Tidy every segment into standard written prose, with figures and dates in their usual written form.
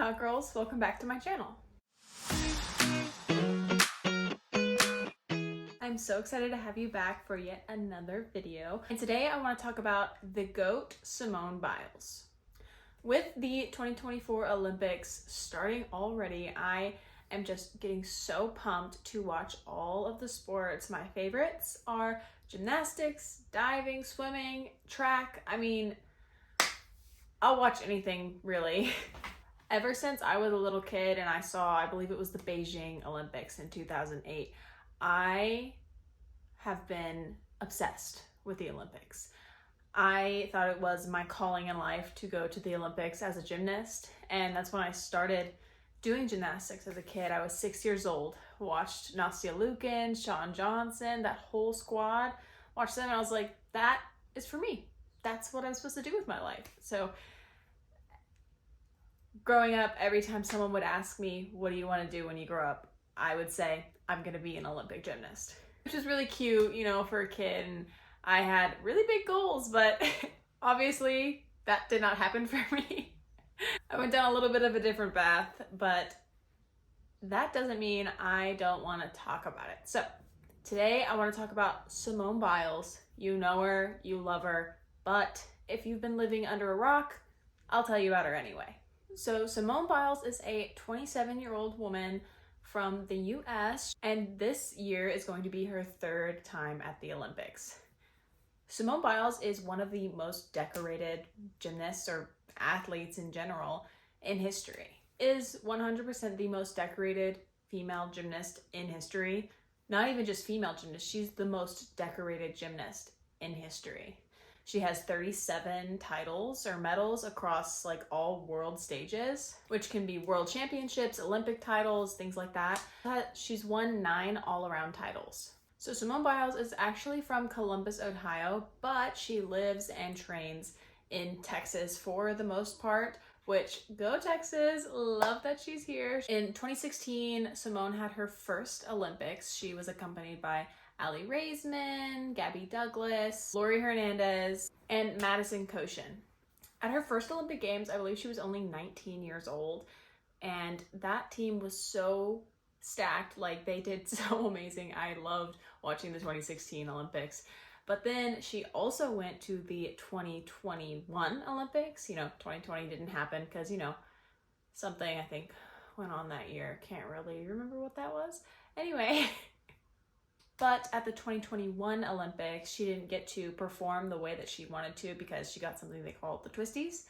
Hot Girls, welcome back to my channel. I'm so excited to have you back for yet another video. And today I want to talk about the GOAT, Simone Biles. With the 2024 Olympics starting already, I am just getting so pumped to watch all of the sports. My favorites are gymnastics, diving, swimming, track. I mean, I'll watch anything really. Ever since I was a little kid and I saw, I believe it was the Beijing Olympics in 2008, I have been obsessed with the Olympics. I thought it was my calling in life to go to the Olympics as a gymnast, and that's when I started doing gymnastics as a kid. I was 6 years old, watched Nastia Liukin, Shawn Johnson, that whole squad, watched them, and I was like, that is for me. That's what I'm supposed to do with my life. So growing up, every time someone would ask me, what do you want to do when you grow up? I would say, I'm going to be an Olympic gymnast, which is really cute, for a kid. And I had really big goals, but obviously that did not happen for me. I went down a little bit of a different path, but that doesn't mean I don't want to talk about it. So today I want to talk about Simone Biles. You know her, you love her, but if you've been living under a rock, I'll tell you about her anyway. So Simone Biles is a 27-year-old woman from the US, and this year is going to be her third time at the Olympics. Simone Biles is one of the most decorated gymnasts or athletes in general in history. Is 100% the most decorated female gymnast in history. Not even just female gymnast, she's the most decorated gymnast in history. She has 37 titles or medals across all world stages, which can be world championships, Olympic titles, things like that. She's won 9 all-around titles. So Simone Biles is actually from Columbus, Ohio, but she lives and trains in Texas for the most part, which go Texas, love that she's here. In 2016, Simone had her first Olympics. She was accompanied by Ali Raisman, Gabby Douglas, Lori Hernandez, and Madison Koshin. At her first Olympic Games, I believe she was only 19 years old, and that team was so stacked. They did so amazing. I loved watching the 2016 Olympics. But then she also went to the 2021 Olympics. 2020 didn't happen because, something I think went on that year. Can't really remember what that was. Anyway. But at the 2021 Olympics, she didn't get to perform the way that she wanted to because she got something they call the twisties,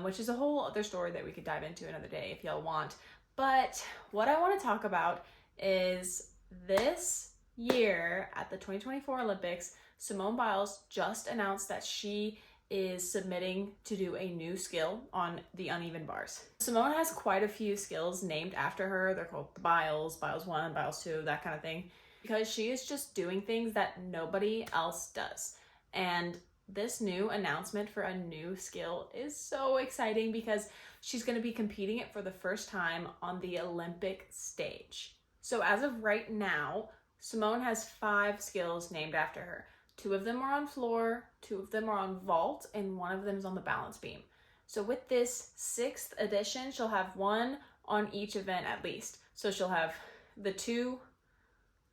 which is a whole other story that we could dive into another day if y'all want. But what I want to talk about is this year at the 2024 Olympics, Simone Biles just announced that she is submitting to do a new skill on the uneven bars. Simone has quite a few skills named after her. They're called Biles, Biles 1, Biles 2, that kind of thing, because she is just doing things that nobody else does. And this new announcement for a new skill is so exciting because she's going to be competing it for the first time on the Olympic stage. So as of right now, Simone has 5 skills named after her. 2 of them are on floor, 2 of them are on vault, and 1 of them is on the balance beam. So with this 6th edition, she'll have 1 on each event at least. So she'll have the 2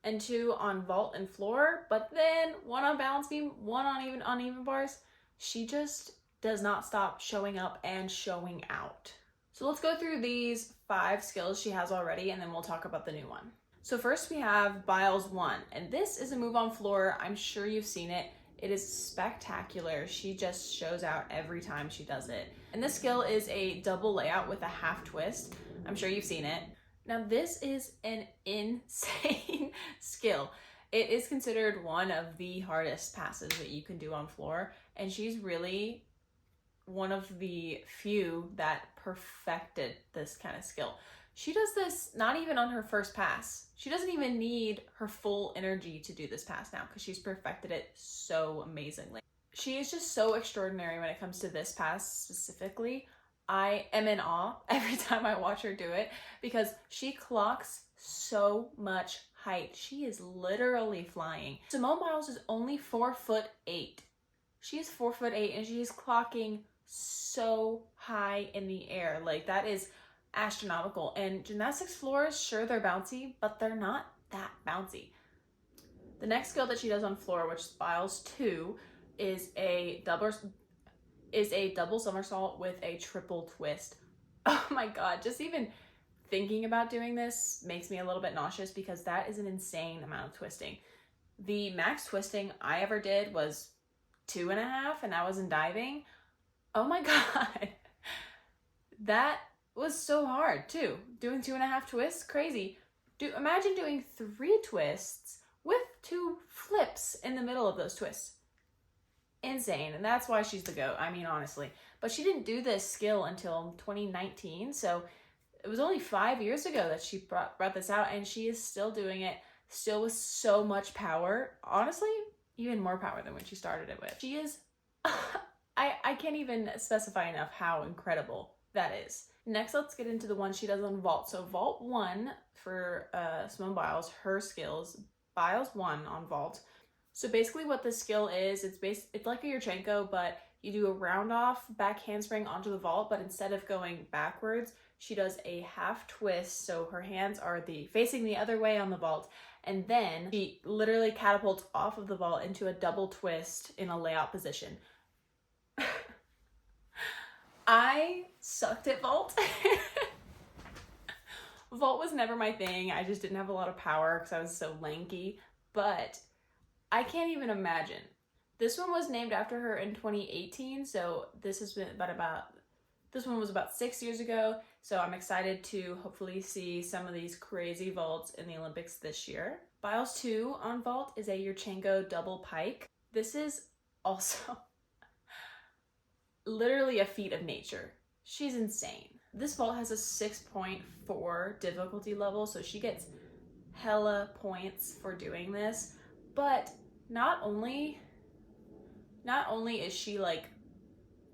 and 2 on vault and floor, but then 1 on balance beam, 1 on uneven bars. She just does not stop showing up and showing out. So let's go through these 5 skills she has already, and then we'll talk about the new one. So first we have Biles 1, and this is a move on floor. I'm sure you've seen it. It is spectacular. She just shows out every time she does it. And this skill is a double layout with a half twist. I'm sure you've seen it. Now this is an insane skill. It is considered one of the hardest passes that you can do on floor, and she's really one of the few that perfected this kind of skill. She does this not even on her first pass. She doesn't even need her full energy to do this pass now because she's perfected it so amazingly. She is just so extraordinary when it comes to this pass specifically. I am in awe every time I watch her do it because she clocks so much height. She is literally flying. Simone Biles is only 4'8". She is 4'8" and she is clocking so high in the air. Like, that is astronomical. And gymnastics floors, sure, they're bouncy, but they're not that bouncy. The next skill that she does on floor, which is Biles 2, is a double somersault with a triple twist. Oh my god, just even thinking about doing this makes me a little bit nauseous because that is an insane amount of twisting. The max twisting I ever did was 2.5, and that was in diving. Oh my god. That was so hard too. Doing 2.5 twists, crazy. Imagine doing 3 twists with 2 flips in the middle of those twists. Insane. And that's why she's the GOAT. I mean, honestly. But she didn't do this skill until 2019. So it was only 5 years ago that she brought this out, and she is still doing it, still with so much power. Honestly, even more power than when she started it with. She is, I can't even specify enough how incredible that is. Next, let's get into the one she does on vault. So vault 1 for Simone Biles, her skills, Biles 1 on vault. So basically what this skill is, it's like a Yurchenko, but you do a round off back handspring onto the vault, but instead of going backwards, she does a half twist. So her hands are facing the other way on the vault, and then she literally catapults off of the vault into a double twist in a layout position. I sucked at vault. Vault was never my thing. I just didn't have a lot of power because I was so lanky, but I can't even imagine. This one was named after her in 2018, so this one was about 6 years ago, so I'm excited to hopefully see some of these crazy vaults in the Olympics this year. Biles 2 on vault is a Yurchenko double pike. This is also literally a feat of nature. She's insane. This vault has a 6.4 difficulty level, so she gets hella points for doing this. But not only is she like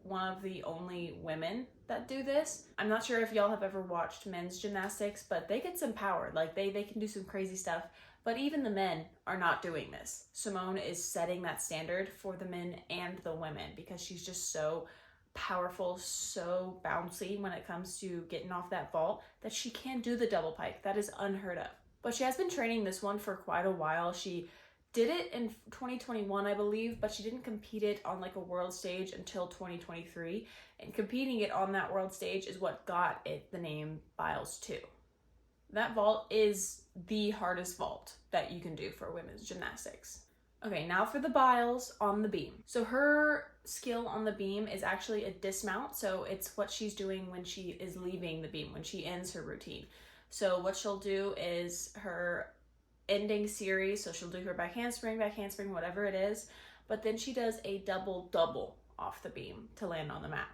one of the only women that do this. I'm not sure if y'all have ever watched men's gymnastics, but they get some power. Like they can do some crazy stuff, but even the men are not doing this. Simone is setting that standard for the men and the women because she's just so powerful, so bouncy when it comes to getting off that vault that she can do the double pike. That is unheard of. But she has been training this one for quite a while. She did it in 2021, I believe, but she didn't compete it on like a world stage until 2023. And competing it on that world stage is what got it the name Biles 2. That vault is the hardest vault that you can do for women's gymnastics. Okay, now for the Biles on the beam. So her skill on the beam is actually a dismount. So it's what she's doing when she is leaving the beam, when she ends her routine. So what she'll do is her ending series, so she'll do her back handspring, whatever it is, but then she does a double off the beam to land on the mat.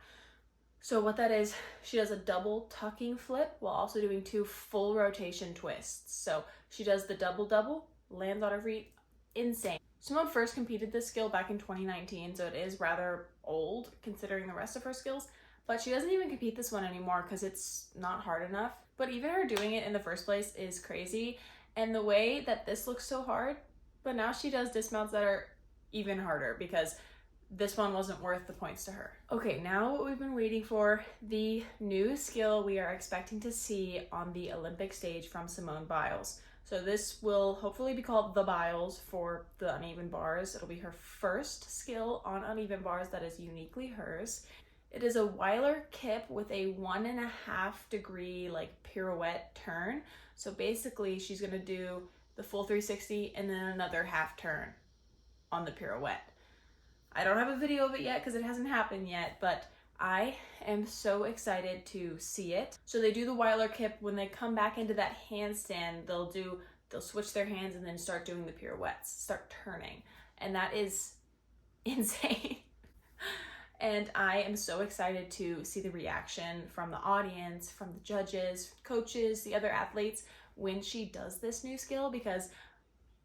So what that is, she does a double tucking flip while also doing 2 full rotation twists. So she does the double, lands on her feet, insane. Simone first competed this skill back in 2019, so it is rather old considering the rest of her skills, but she doesn't even compete this one anymore because it's not hard enough. But even her doing it in the first place is crazy. And the way that this looks so hard, but now she does dismounts that are even harder because this one wasn't worth the points to her. Okay, now what we've been waiting for, the new skill we are expecting to see on the Olympic stage from Simone Biles. So this will hopefully be called the Biles for the uneven bars. It'll be her first skill on uneven bars that is uniquely hers. It is a Weiler kip with a 1.5 degree like pirouette turn. So basically she's gonna do the full 360 and then another half turn on the pirouette. I don't have a video of it yet because it hasn't happened yet, but I am so excited to see it. So they do the Weiler kip. When they come back into that handstand, they'll switch their hands and then start doing the pirouettes, start turning. And that is insane. And I am so excited to see the reaction from the audience, from the judges, coaches, the other athletes when she does this new skill, because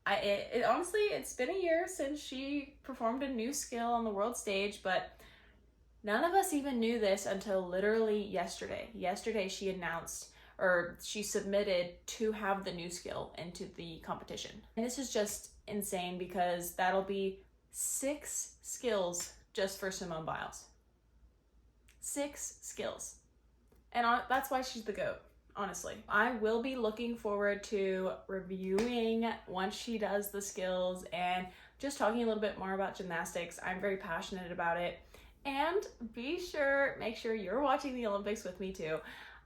honestly, it's been a year since she performed a new skill on the world stage, but none of us even knew this until literally yesterday. Yesterday she announced, or she submitted to have the new skill into the competition. And this is just insane because that'll be 6 skills just for Simone Biles. 6 skills. And that's why she's the GOAT, honestly. I will be looking forward to reviewing once she does the skills and just talking a little bit more about gymnastics. I'm very passionate about it. And make sure you're watching the Olympics with me too.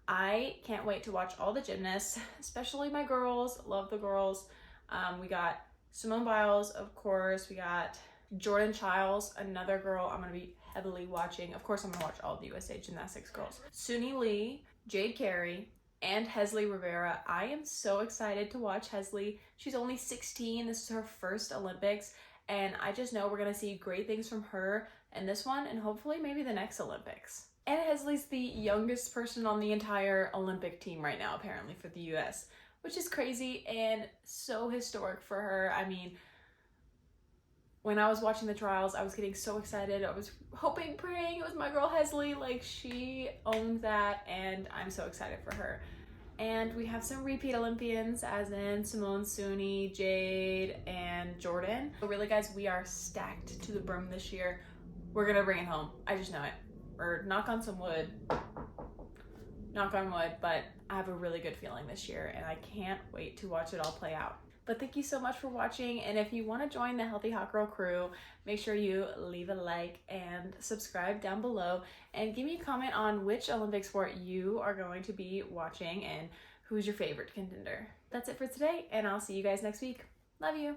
I can't wait to watch all the gymnasts, especially my girls. Love the girls. We got Simone Biles, of course. We got Jordan Childs, another girl I'm going to be heavily watching. Of course, I'm going to watch all the USA Gymnastics girls. Suni Lee, Jade Carey, and Hesley Rivera. I am so excited to watch Hesley. She's only 16. This is her first Olympics. And I just know we're going to see great things from her in this one and hopefully maybe the next Olympics. And Hesley's the youngest person on the entire Olympic team right now, apparently, for the US, which is crazy and so historic for her. I mean, when I was watching the trials, I was getting so excited. I was hoping, praying it was my girl Hesley. Like, she owned that, and I'm so excited for her. And we have some repeat Olympians, as in Simone, Suni, Jade, and Jordan. So really, guys, we are stacked to the brim this year. We're gonna bring it home. I just know it. Or knock on some wood. Knock on wood, but I have a really good feeling this year, and I can't wait to watch it all play out. But thank you so much for watching, and if you want to join the Healthy Hot Girl crew, make sure you leave a like and subscribe down below, and give me a comment on which Olympic sport you are going to be watching and who's your favorite contender. That's it for today, and I'll see you guys next week. Love you!